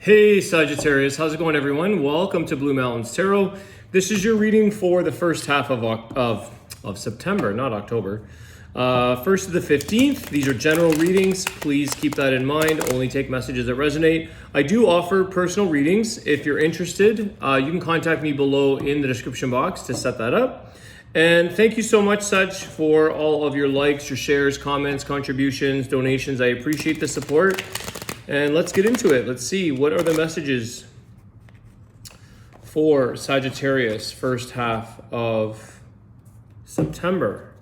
Hey Sagittarius, how's it going everyone? Welcome to Blue Mountains Tarot. This is your reading for the first half of September, not October. 1st to the 15th. These are general readings. Please keep that in mind. Only take messages that resonate. I do offer personal readings. If you're interested, you can contact me below in the description box to set that up. And thank you so much, Sag, for all of your likes, your shares, comments, contributions, donations. I appreciate the support. And let's get into it. Let's see, what are the messages for Sagittarius first half of September?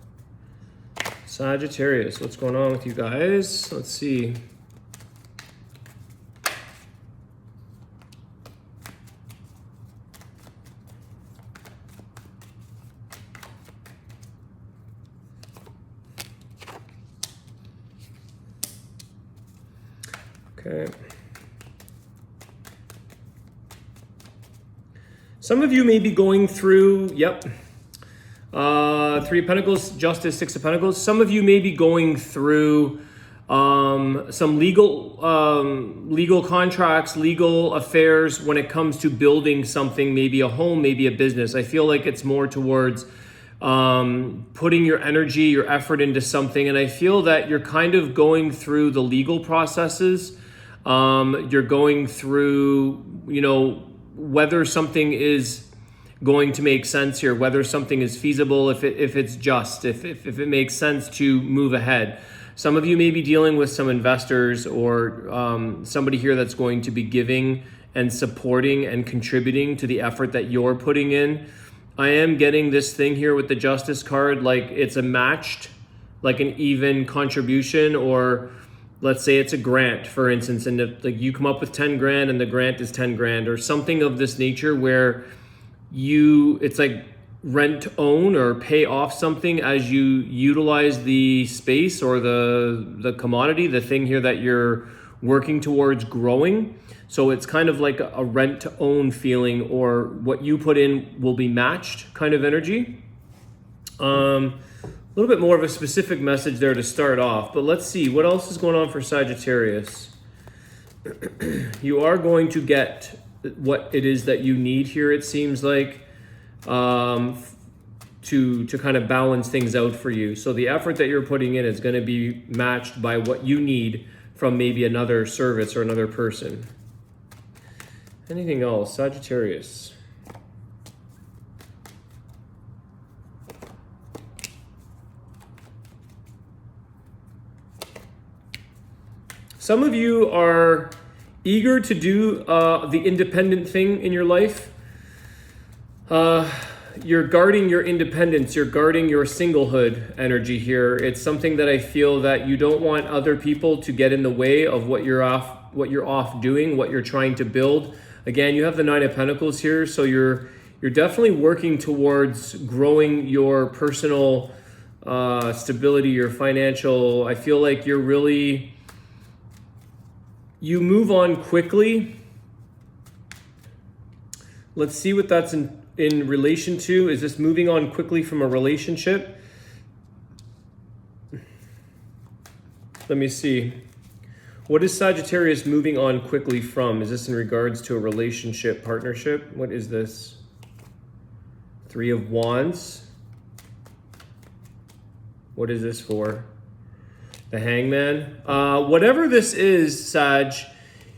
Sagittarius, what's going on with you guys? Let's see. Okay. Some of you may be going through, Three of Pentacles, Justice, Six of Pentacles. Some of you may be going through some legal contracts, legal affairs when it comes to building something, maybe a home, maybe a business. I feel like it's more towards putting your energy, your effort into something. And I feel that you're kind of going through the legal processes. You're going through, whether something is going to make sense here, whether something is feasible, if it's just, if it makes sense to move ahead. Some of you may be dealing with some investors or somebody here that's going to be giving and supporting and contributing to the effort that you're putting in. I am getting this thing here with the Justice card, like it's a matched, like an even contribution, or let's say it's a grant, for instance, and like you come up with 10 grand and the grant is 10 grand or something of this nature where it's like rent to own or pay off something as you utilize the space or the commodity, the thing here that you're working towards growing. So it's kind of like a rent to own feeling, or what you put in will be matched kind of energy. A little bit more of a specific message there to start off, but let's see what else is going on for Sagittarius. You are going to get what it is that you need here, it seems like, to kind of balance things out for you. So the effort that you're putting in is going to be matched by what you need from maybe another service or another person. Anything else, Sagittarius? Some of you are eager to do the independent thing in your life. You're guarding your independence. You're guarding your singlehood energy here. It's something that I feel that you don't want other people to get in the way of what you're off doing, what you're trying to build. Again, you have the Nine of Pentacles here, so you're definitely working towards growing your personal stability, your financial. I feel like you move on quickly. Let's see what that's in relation to. Is this moving on quickly from a relationship? Let me see. What is Sagittarius moving on quickly from? Is this in regards to a relationship, partnership? What is this? Three of Wands. What is this for? The Hangman. Whatever this is, Sag,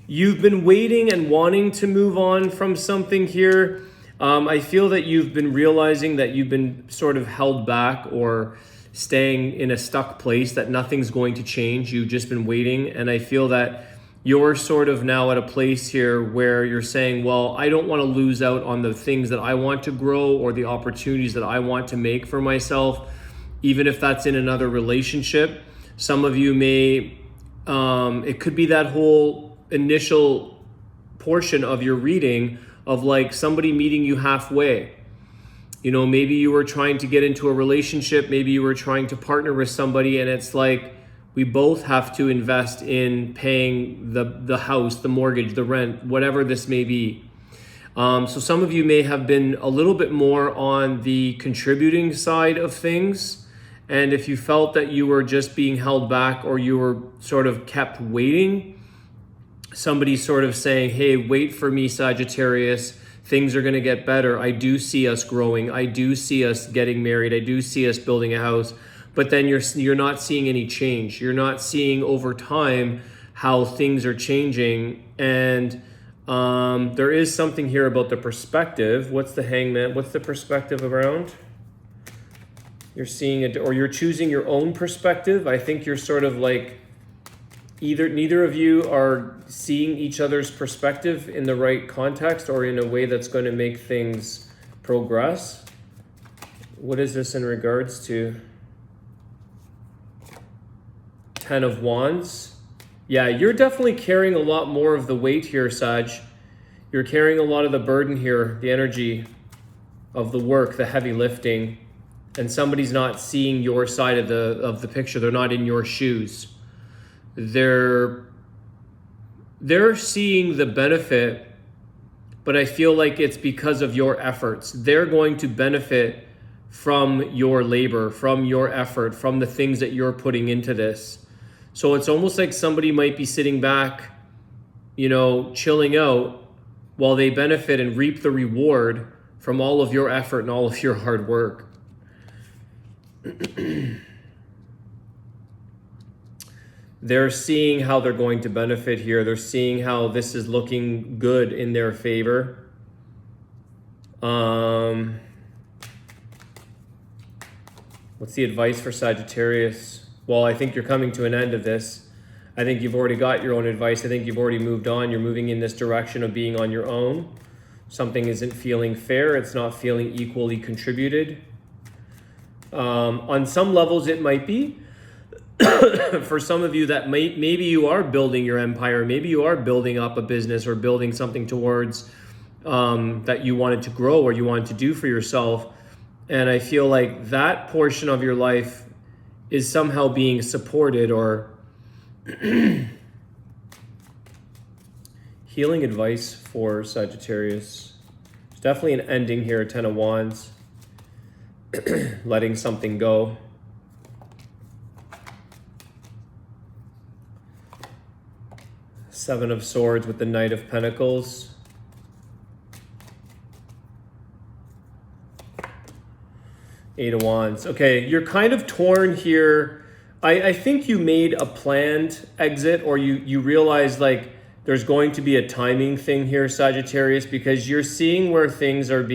you've been waiting and wanting to move on from something here. I feel that you've been realizing that you've been sort of held back or staying in a stuck place, that nothing's going to change. You've just been waiting. And I feel that you're sort of now at a place here where you're saying, well, I don't want to lose out on the things that I want to grow or the opportunities that I want to make for myself, even if that's in another relationship. Some of you may, it could be that whole initial portion of your reading of like somebody meeting you halfway. Maybe you were trying to get into a relationship, maybe you were trying to partner with somebody, and it's like, we both have to invest in paying the house, the mortgage, the rent, whatever this may be. So some of you may have been a little bit more on the contributing side of things. And if you felt that you were just being held back or you were sort of kept waiting, somebody's sort of saying, hey, wait for me, Sagittarius. Things are going to get better. I do see us growing. I do see us getting married. I do see us building a house. But then you're not seeing any change. You're not seeing over time how things are changing. And there is something here about the perspective. What's the Hangman? What's the perspective around? You're seeing it, or you're choosing your own perspective. I think you're sort of like neither of you are seeing each other's perspective in the right context or in a way that's going to make things progress. What is this in regards to? Ten of Wands. Yeah, you're definitely carrying a lot more of the weight here, Sag. You're carrying a lot of the burden here, the energy of the work, the heavy lifting, and somebody's not seeing your side of the picture. They're not in your shoes. They're seeing the benefit, but I feel like it's because of your efforts. They're going to benefit from your labor, from your effort, from the things that you're putting into this. So it's almost like somebody might be sitting back, chilling out while they benefit and reap the reward from all of your effort and all of your hard work. They're seeing how they're going to benefit here. They're seeing how this is looking good in their favor. What's the advice for Sagittarius? Well, I think you're coming to an end of this. I think you've already got your own advice. I think you've already moved on. You're moving in this direction of being on your own. Something isn't feeling fair. It's not feeling equally contributed. On some levels, it might be. For some of you that maybe you are building your empire, maybe you are building up a business or building something towards that you wanted to grow or you wanted to do for yourself. And I feel like that portion of your life is somehow being supported or healing advice for Sagittarius. There's definitely an ending here, Ten of Wands, letting something go. Seven of Swords with the Knight of Pentacles. Eight of Wands. Okay, you're kind of torn here. I think you made a planned exit, or you realize like there's going to be a timing thing here, Sagittarius, because you're seeing where things are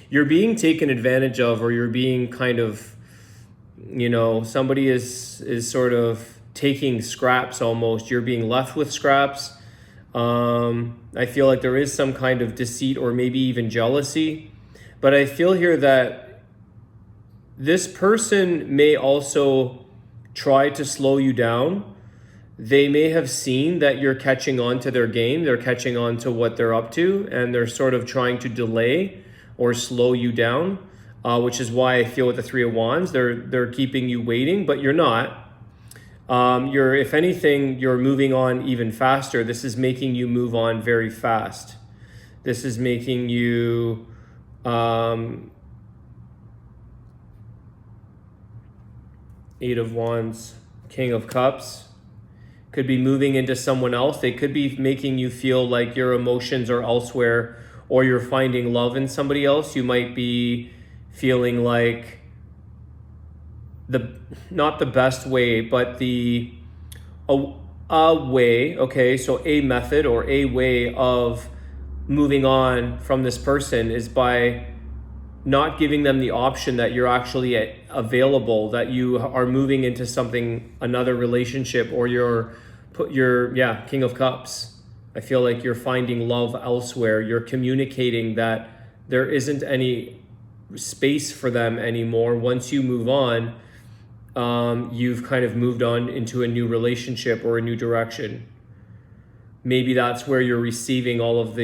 you're being taken advantage of, or you're being kind of, somebody is sort of taking scraps almost. You're being left with scraps. I feel like there is some kind of deceit or maybe even jealousy. But I feel here that this person may also try to slow you down. They may have seen that you're catching on to their game. They're catching on to what they're up to, and they're sort of trying to delay or slow you down, which is why I feel with the Three of Wands, they're keeping you waiting, but you're not. If anything, you're moving on even faster. This is making you move on very fast. This is making you Eight of Wands, King of Cups. Could be moving into someone else. They could be making you feel like your emotions are elsewhere, or you're finding love in somebody else. You might be feeling like not the best way, but a way, okay, so a method or a way of moving on from this person is by not giving them the option that you're actually available, that you are moving into another relationship, or you're King of Cups. I feel like you're finding love elsewhere. You're communicating that there isn't any space for them anymore. Once you move on, you've kind of moved on into a new relationship or a new direction. Maybe that's where you're receiving all of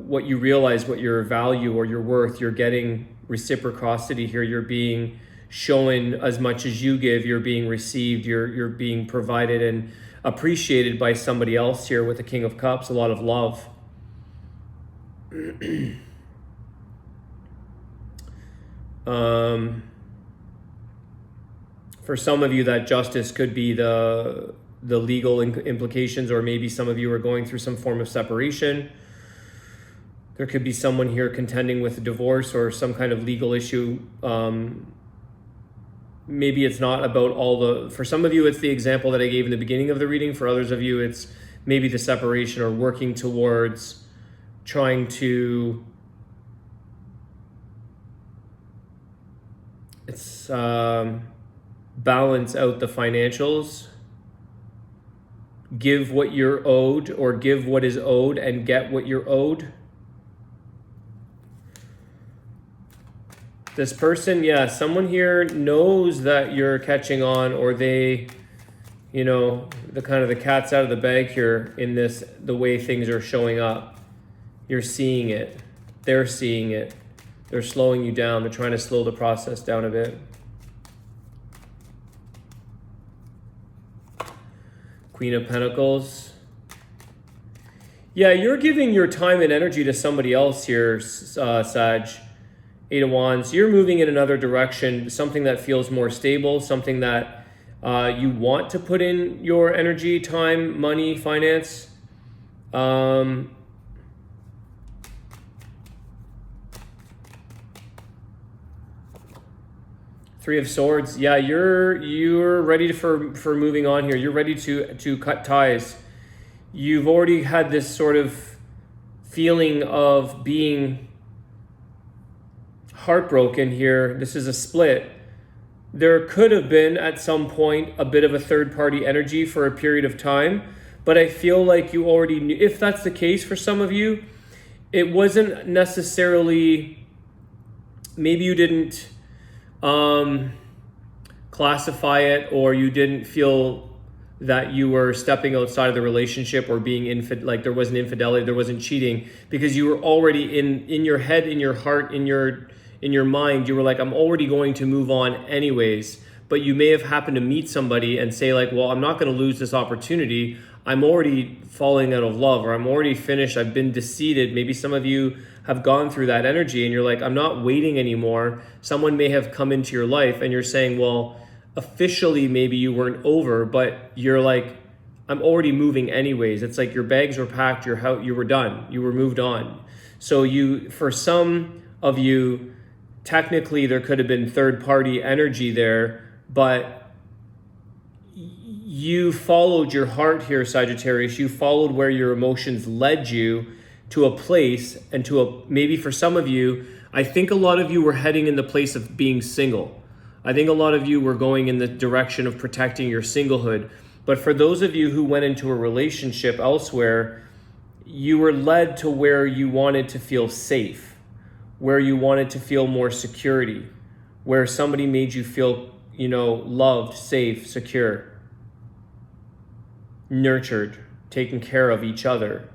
what you realize, what your value or your worth. You're getting reciprocity here. You're being shown as much as you give. You're being received. You're being provided and appreciated by somebody else here with the King of Cups. A lot of love. For some of you, that justice could be the the legal implications, or maybe some of you are going through some form of separation. There could be someone here contending with a divorce or some kind of legal issue. Maybe it's not about for some of you, it's the example that I gave in the beginning of the reading. For others of you, it's maybe the separation or working towards trying to, balance out the financials, give what you're owed, or give what is owed and get what you're owed. This person, yeah, someone here knows that you're catching on, or they, the kind of the cat's out of the bag here in this, the way things are showing up. You're seeing it. They're seeing it. They're slowing you down. They're trying to slow the process down a bit. Queen of Pentacles. Yeah, you're giving your time and energy to somebody else here, Sag. Eight of Wands. You're moving in another direction, something that feels more stable, something that you want to put in your energy, time, money, finance. Three of Swords. Yeah, you're ready for moving on here. You're ready to cut ties. You've already had this sort of feeling of being heartbroken here. This is a split. There could have been at some point a bit of a third-party energy for a period of time, but I feel like you already knew. If that's the case for some of you, it wasn't necessarily, maybe you didn't classify it, or you didn't feel that you were stepping outside of the relationship or being like there wasn't infidelity, there wasn't cheating, because you were already in your head, in your heart, in your mind, you were like, I'm already going to move on anyways. But you may have happened to meet somebody and say like, well, I'm not going to lose this opportunity. I'm already falling out of love, or I'm already finished. I've been deceived. Maybe some of you have gone through that energy and you're like, I'm not waiting anymore. Someone may have come into your life and you're saying, well, officially maybe you weren't over, but you're like, I'm already moving anyways. It's like your bags were packed, you were done, you were moved on. So for some of you, technically there could have been third-party energy there, but you followed your heart here, Sagittarius. You followed where your emotions led you to a place, and maybe for some of you, I think a lot of you were heading in the place of being single. I think a lot of you were going in the direction of protecting your singlehood. But for those of you who went into a relationship elsewhere, you were led to where you wanted to feel safe, where you wanted to feel more security, where somebody made you feel, loved, safe, secure, nurtured, taken care of each other,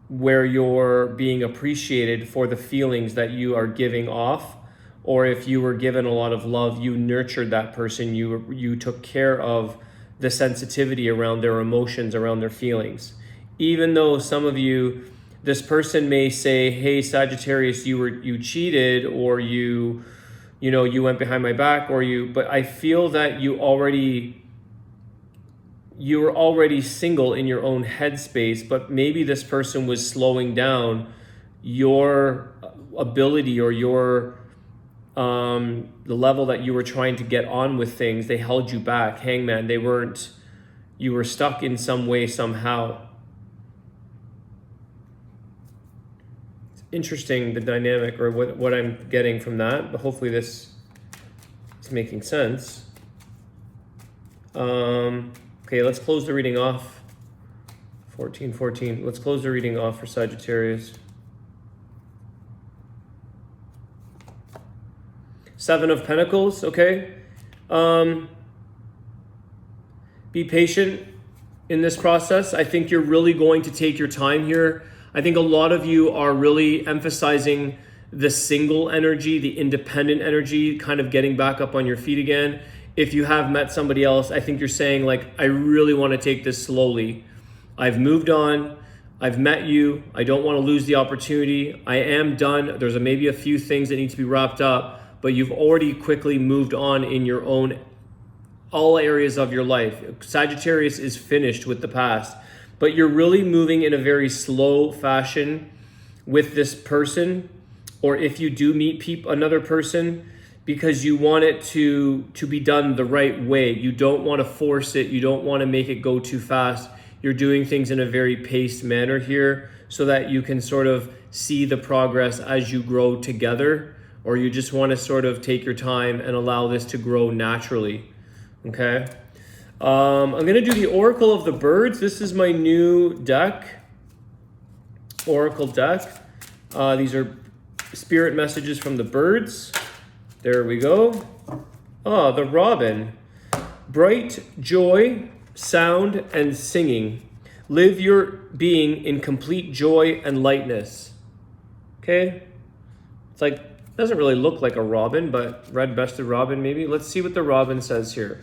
where you're being appreciated for the feelings that you are giving off. Or if you were given a lot of love, you nurtured that person, you took care of the sensitivity around their emotions, around their feelings. Even though some of you, this person may say, hey, Sagittarius, you cheated, or you went behind my back, but I feel that you were already single in your own headspace, but maybe this person was slowing down your ability, or your the level that you were trying to get on with things. They held you back. Hangman, you were stuck in some way, somehow. It's interesting, the dynamic, or what I'm getting from that, but hopefully this is making sense. Okay, let's close the reading off. 14. Let's close the reading off for Sagittarius. Seven of Pentacles, okay? Be patient in this process. I think you're really going to take your time here. I think a lot of you are really emphasizing the single energy, the independent energy, kind of getting back up on your feet again. If you have met somebody else, I think you're saying like, I really want to take this slowly. I've moved on. I've met you. I don't want to lose the opportunity. I am done. There's maybe a few things that need to be wrapped up, but you've already quickly moved on in your own all areas of your life. Sagittarius is finished with the past, but you're really moving in a very slow fashion with this person, or if you do meet another person, because you want it to be done the right way. You don't want to force it. You don't want to make it go too fast. You're doing things in a very paced manner here so that you can sort of see the progress as you grow together, or you just want to sort of take your time and allow this to grow naturally. Okay. I'm going to do the Oracle of the Birds. This is my new deck, Oracle deck. These are spirit messages from the birds. There we go. Oh, the robin. Bright joy, sound, and singing. Live your being in complete joy and lightness. Okay? It's like, doesn't really look like a robin, but red-breasted robin maybe. Let's see what the robin says here.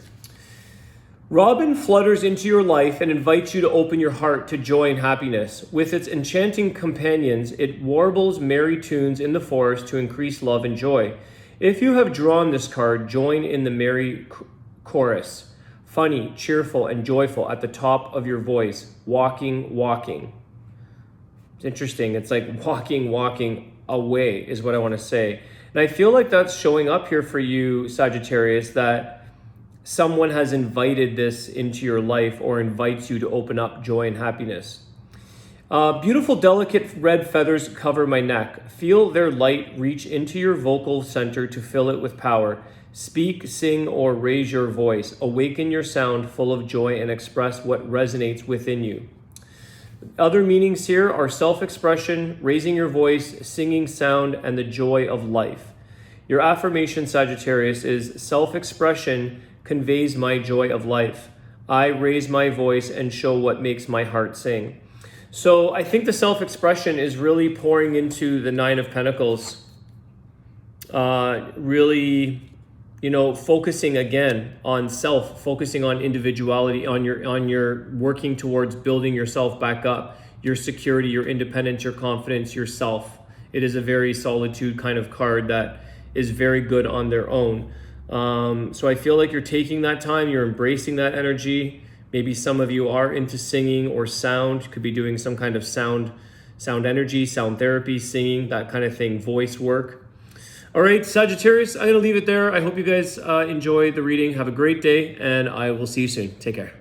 Robin flutters into your life and invites you to open your heart to joy and happiness. With its enchanting companions, it warbles merry tunes in the forest to increase love and joy. If you have drawn this card, join in the merry chorus. Funny, cheerful, and joyful at the top of your voice. Walking, walking. It's interesting. It's like walking, walking away is what I want to say. And I feel like that's showing up here for you, Sagittarius, that someone has invited this into your life or invites you to open up joy and happiness. Beautiful, delicate red feathers cover my neck. Feel their light reach into your vocal center to fill it with power. Speak, sing, or raise your voice. Awaken your sound full of joy and express what resonates within you. Other meanings here are self-expression, raising your voice, singing sound, and the joy of life. Your affirmation, Sagittarius, is self-expression conveys my joy of life. I raise my voice and show what makes my heart sing. So I think the self-expression is really pouring into the Nine of Pentacles. Really, focusing again on self, focusing on individuality, on your working towards building yourself back up, your security, your independence, your confidence, yourself. It is a very solitude kind of card that is very good on their own. So I feel like you're taking that time, you're embracing that energy. Maybe some of you are into singing or sound, could be doing some kind of sound energy, sound therapy, singing, that kind of thing, voice work. All right, Sagittarius, I'm going to leave it there. I hope you guys enjoy the reading. Have a great day, and I will see you soon. Take care.